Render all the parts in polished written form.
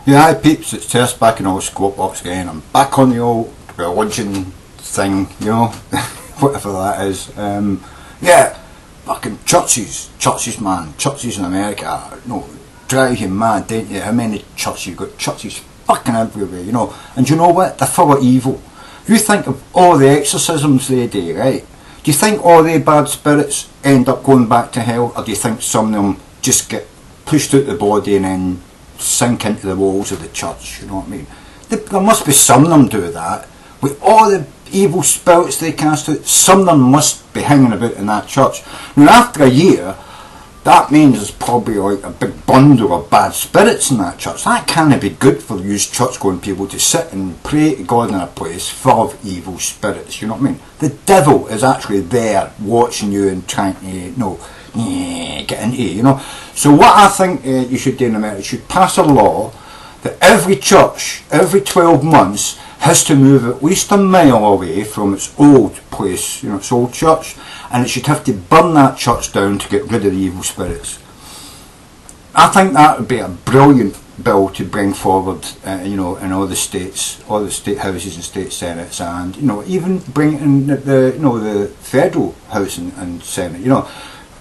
Yeah, hi peeps, it's Tersse back in old Squat Box again. I'm back on the old religion thing, you know, whatever that is. Yeah, fucking churches man, churches in America, no, drive you mad, don't you? How many churches you've got? Churches fucking everywhere, you know. And you know what? They're full of evil. You think of all the exorcisms they do, right? Do you think all the bad spirits end up going back to hell, or do you think some of them just get pushed out the body and then sink into the walls of the church? You know what I mean? There must be some of them do that. With all the evil spirits they cast out, some of them must be hanging about in that church. Now after a year, that means there's probably like a big bundle of bad spirits in that church. That can't be good for these church going people to sit and pray to God in a place full of evil spirits, you know what I mean? The devil is actually there watching you and trying to, you know, get into you, you know. So what I think you should do in America, you should pass a law that every church, every 12 months, has to move at least a mile away from its old place, you know, its old church, and it should have to burn that church down to get rid of the evil spirits. I think that would be a brilliant bill to bring forward, you know, in all the states, all the state houses and state senates, and, you know, even bring it in the, you know, the federal house and senate, you know.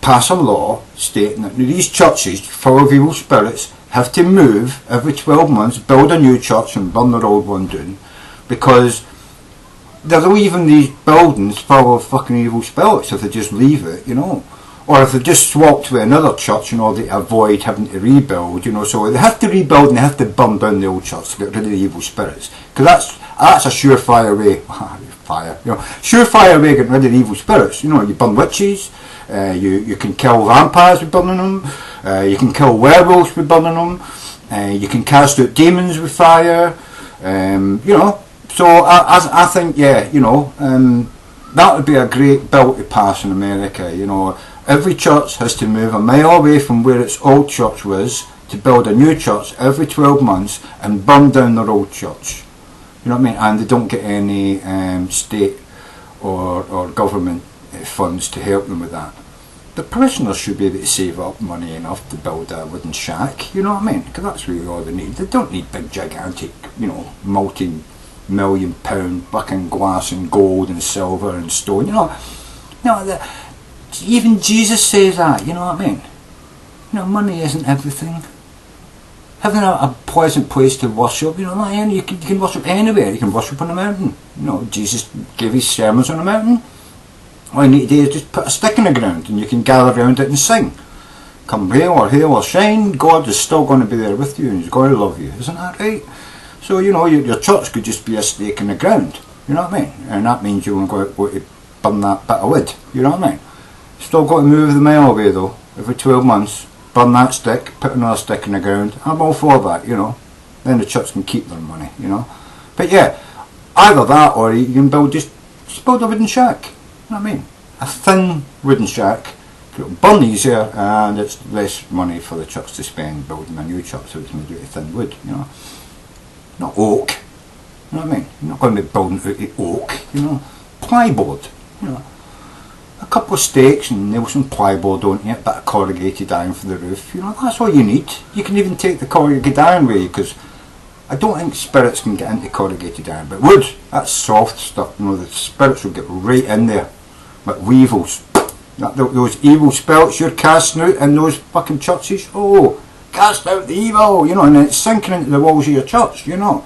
Pass a law stating that these churches full of evil spirits have to move every 12 months, build a new church and burn their old one down, because they're leaving these buildings full of fucking evil spirits if they just leave it, you know. Or if they just swap to another church, you know, they avoid having to rebuild, you know. So they have to rebuild and they have to burn down the old church to get rid of the evil spirits, because that's a surefire way, surefire way of getting rid of the evil spirits. You know, you burn witches. You can kill vampires with burning them, you can kill werewolves with burning them, you can cast out demons with fire, you know. So I think, yeah, you know, that would be a great bill to pass in America, you know. Every church has to move a mile away from where its old church was to build a new church every 12 months and burn down their old church, you know what I mean, and they don't get any state or government funds to help them with that. The parishioners should be able to save up money enough to build a wooden shack, you know what I mean, because that's really all they need. They don't need big gigantic, you know, multi-million pound fucking glass and gold and silver and stone, you know. Even Jesus says that, you know what I mean. You know, money isn't everything. Having a pleasant place to worship, you know, you can worship anywhere. You can worship on a mountain. You know, Jesus gave his sermons on a mountain. All you need to do is just put a stick in the ground and you can gather around it and sing. Come rain or hail or shine, God is still going to be there with you and he's going to love you. Isn't that right? So, you know, your church could just be a stake in the ground. You know what I mean? And that means you're going to burn that bit of wood. You know what I mean? Still got to move the mile away though. Every 12 months, burn that stick, put another stick in the ground. I'm all for that, you know. Then the church can keep their money, you know. But yeah, either that or you can just build a wooden shack. You know what I mean? A thin wooden shack, it'll burn easier and it's less money for the church to spend building a new church, so it's made out of thin wood, you know. Not oak, you know what I mean? You're not going to be building out of oak, you know. Plyboard, you know. A couple of stakes and nail some plyboard on it, a bit of corrugated iron for the roof, you know, that's all you need. You can even take the corrugated iron away, because I don't think spirits can get into corrugated iron, but wood, that's soft stuff, you know, the spirits will get right in there. But weevils, those evil spirits you're casting out in those fucking churches, oh, cast out the evil, you know, and it's sinking into the walls of your church, you know.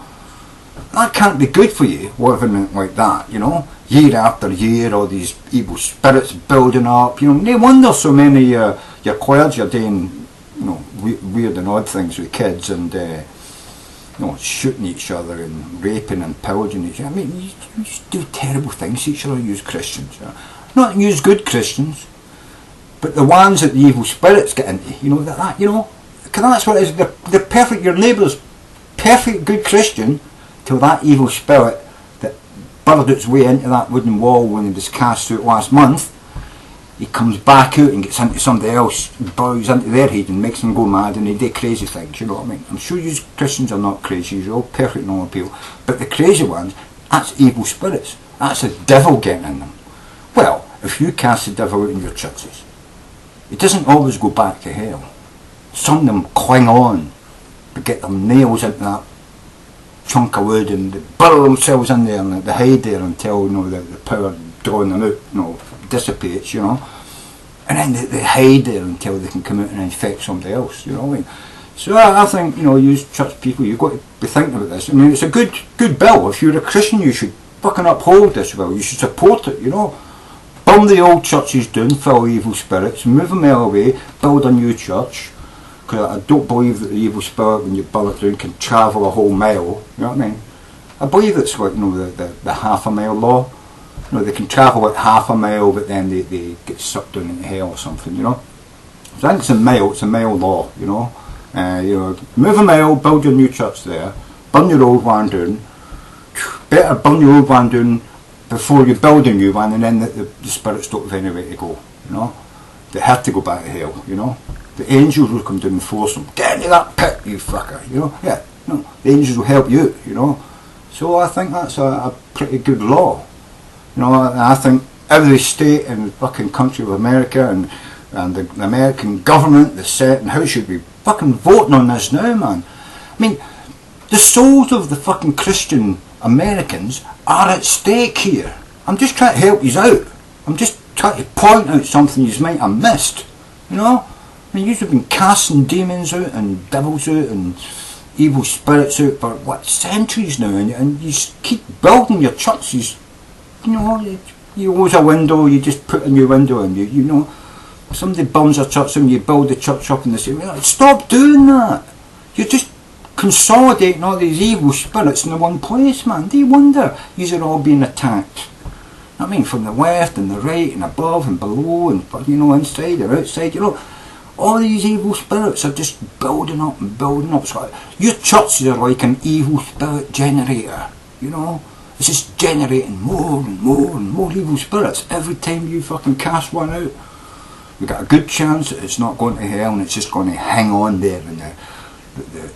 That can't be good for you, living like that, you know. Year after year, all these evil spirits building up, you know. No wonder so many your clergy are doing, you know, weird and odd things with kids and, you know, shooting each other and raping and pillaging each other. I mean, you just do terrible things to each other, use Christians, you know. Not use good Christians, but the ones that the evil spirits get into, you know, that you know, because that's what it is. They're perfect, your neighbour's perfect good Christian till that evil spirit that burrowed its way into that wooden wall when it was cast out last month, he comes back out and gets into somebody else, burrows into their head and makes them go mad and they do crazy things, you know what I mean? I'm sure you Christians are not crazy, you're all perfect normal people, but the crazy ones, that's evil spirits, that's the devil getting in them. Well, if you cast the devil out in your churches, it doesn't always go back to hell. Some of them cling on get their nails into that chunk of wood and they burrow themselves in there and they hide there until, you know, the power drawing them out, you know, dissipates, you know, and then they hide there until they can come out and infect somebody else, you know what I mean? So I think, you know, you church people, you've got to be thinking about this. I mean, it's a good bill. If you're a Christian, you should fucking uphold this bill. You should support it, you know. Burn the old churches down, fill evil spirits, move them all away, build a new church. Because I don't believe that the evil spirit, when you burn it down, can travel a whole mile, you know what I mean? I believe it's like, you know, the half a mile law. You know, they can travel at half a mile, but then they get sucked down into hell or something, you know. So I think it's a mile law, you know. You know, move a mile, build your new church there, burn your old one down. Better burn your old one down before you build a new one, and then the spirits don't have anywhere to go, you know. They have to go back to hell, you know. The angels will come down and force them. Get into that pit, you fucker, you know. Yeah, no, the angels will help you, you know. So I think that's a pretty good law. You know, I think every state in the fucking country of America and the American government, the Senate and House should be fucking voting on this now, man. I mean, the souls of the fucking Christian Americans are at stake here. I'm just trying to help you out. I'm just trying to point out something you might have missed, you know. I mean, you've been casting demons out and devils out and evil spirits out for what, centuries now, and you keep building your churches. You know, you close a window, you just put a new window in. You know, somebody burns a church and you build the church up and they say, well, stop doing that. You're just consolidating all these evil spirits in the one place, man. Do you wonder these are all being attacked? I mean, from the left and the right and above and below and, you know, inside or outside, you know. All these evil spirits are just building up and building up. So your churches are like an evil spirit generator, you know. It's just generating more and more and more evil spirits every time you fucking cast one out. You've got a good chance that it's not going to hell and it's just going to hang on there in the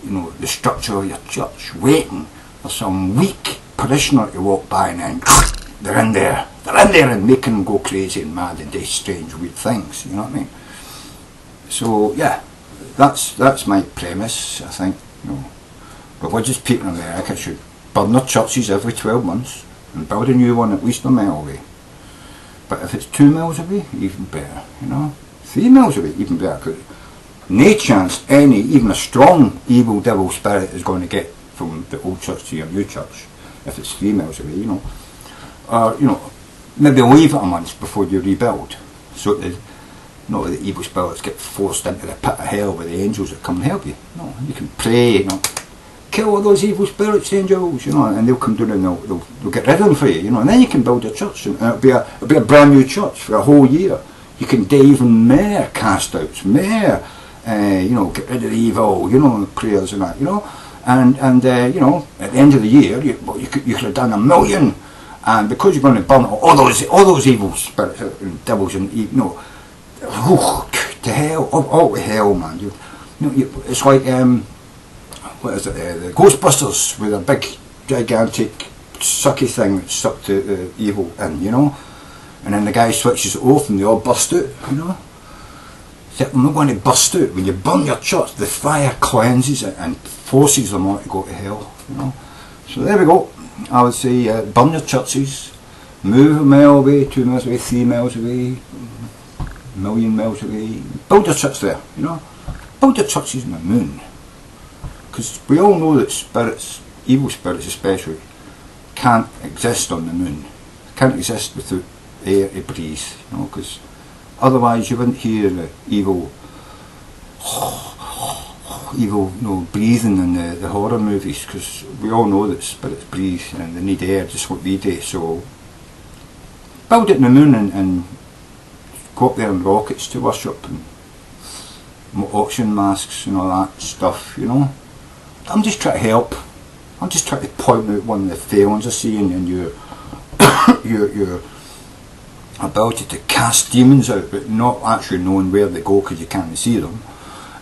you know, the structure of your church, waiting for some weak parishioner to walk by and then they're in there and making them go crazy and mad and do strange weird things, you know what I mean? So yeah, that's my premise. I think, you know, religious people in America should burn their churches every 12 months and build a new one at least a mile away. But if it's 2 miles away, even better, you know. 3 miles away, even better. Cause no chance any, even a strong evil devil spirit is going to get from the old church to your new church if it's 3 miles away, you know. Or, you know, maybe leave it a month before you rebuild, so that the evil spirits get forced into the pit of hell with the angels that come and help you. No, you can pray, you know, kill all those evil spirits, angels, you know, and they'll come down and they'll get rid of them for you, you know, and then you can build a church and it'll be a brand new church for a whole year. You can do even more cast outs, more, you know, get rid of the evil, you know, prayers and that, you know, and you know, at the end of the year, you could have done 1 million, and because you're going to burn all those evil spirits and devils and, you know, to hell, all to hell, man. You know, it's like what is it? The Ghostbusters with a big, gigantic, sucky thing that sucked the evil in, you know. And then the guy switches it off and they all bust out, you know. Except they're not going to bust out. When you burn your church, the fire cleanses it and forces them all to go to hell, you know. So there we go. I would say burn your churches, move a mile away, 2 miles away, 3 miles away, 1 million miles away. Build your church there, you know. Build your churches in the moon. Because we all know that spirits, evil spirits especially, can't exist on the moon. Can't exist without air to breathe, you know, because otherwise you wouldn't hear the evil, you know, breathing in the horror movies, because we all know that spirits breathe and they need air just like we do. So build it in the moon and go up there in rockets to worship and oxygen masks and all that stuff, you know. I'm just trying to help. I'm just trying to point out one of the failings I see in your your ability to cast demons out, but not actually knowing where they go because you can't see them,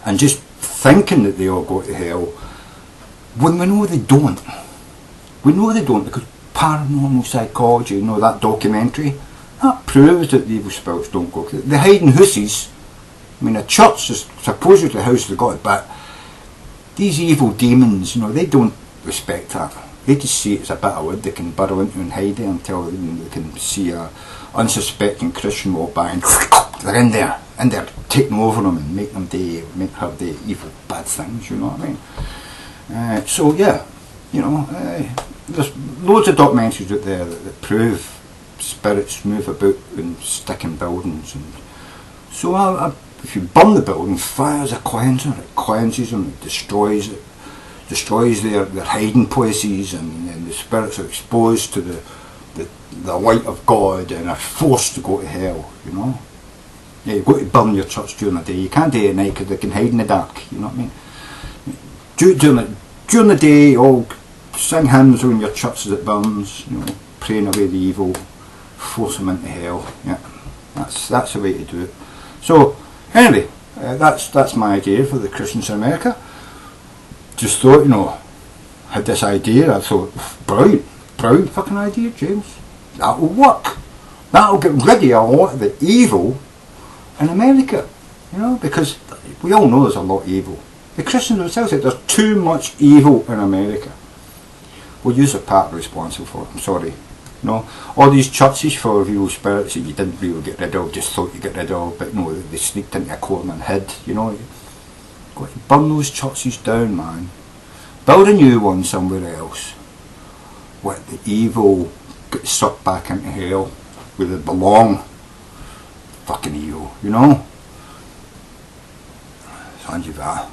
and just thinking that they all go to hell when we know they don't. We know they don't because paranormal psychology, you know, that documentary, that proves that the evil spirits don't go. They're hiding houses. I mean, a church is supposedly a house they got it, but these evil demons, you know, they don't respect that. They just see it as a bit of wood they can burrow into and hide there until they can see a unsuspecting Christian walk by and they're in there taking over them and make her do evil bad things, you know what I mean? So yeah, you know, there's loads of documentaries out there that prove spirits move about and stick in buildings, and so if you burn the building, fire's a cleanser, it cleanses them, it destroys their hiding places, and the spirits are exposed to the light of God and are forced to go to hell, you know. Yeah, you've got to burn your church during the day. You can't do it at night because they can hide in the dark, you know what I mean. During the day, all sing hymns when your church as it burns, you know, praying away the evil, force them into hell. Yeah, that's the way to do it. So anyway, that's my idea for the Christians in America. Just thought, you know, had this idea. I thought, brilliant fucking idea, James. That'll work. That'll get rid of a lot of the evil in America, you know, because we all know there's a lot of evil. The Christians themselves say there's too much evil in America. Well, you're partly responsible for it, I'm sorry. You know, all these churches full of evil spirits that you didn't really get rid of, just thought you get rid of, but no, they sneaked into a corner and hid, you know. You've got to burn those churches down, man. Build a new one somewhere else. Let the evil get sucked back into hell where they belong. Fucking evil, you know. Sanji va.